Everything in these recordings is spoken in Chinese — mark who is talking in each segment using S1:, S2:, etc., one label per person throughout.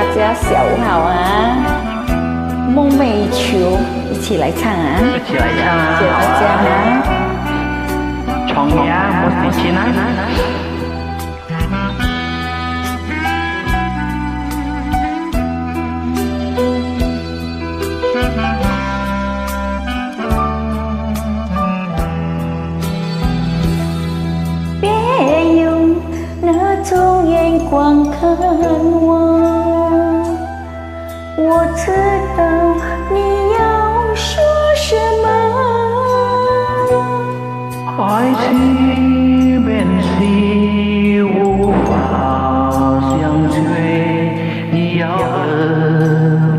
S1: 大家下午好啊！梦寐以求，一起来唱啊！
S2: 一起来唱啊！
S1: 谢谢大家啊！
S2: 创业我是起来。
S1: 别用那种眼光看我，我知道你要说什么。
S2: 爱情便是无法相随，你要何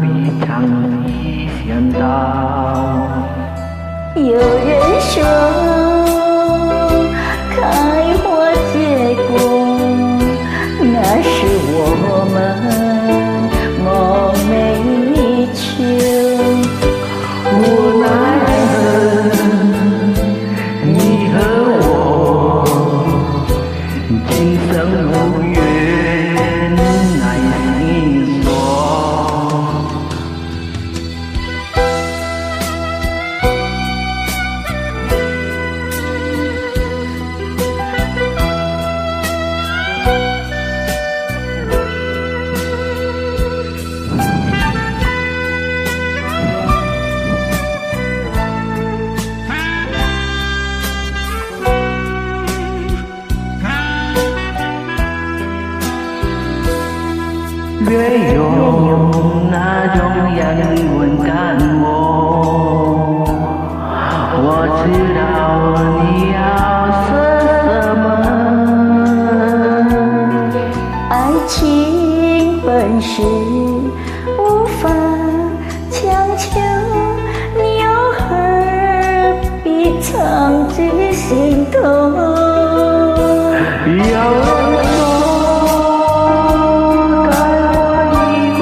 S2: 必长期想到？
S1: 有人说开花结果，那是我们梦寐以求。
S2: 无奈你和我今生无缘来相说。别用那种眼光看我，我知道你要说什么。
S1: 爱情本是无法强求，你又何必藏进心头？
S2: 有人说开花一果，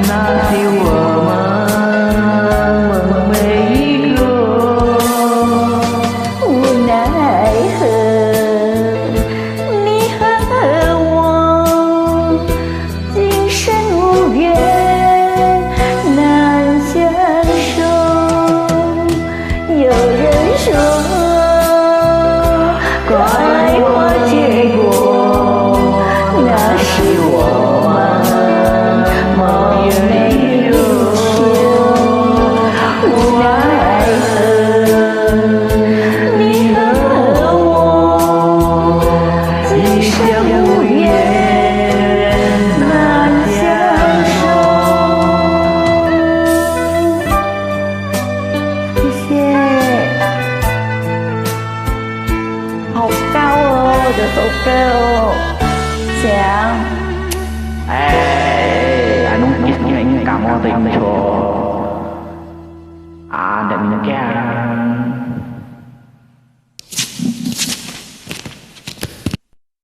S2: 那是我们梦寐以求。
S1: 无奈何你和我今生无缘难相守。有人说开花结果，那是我们梦寐以求。无奈何你和我今生无缘难相守。谢谢。好高哦，这首歌哦，想。
S2: 哎，anu kisnya ini kamu tuh yang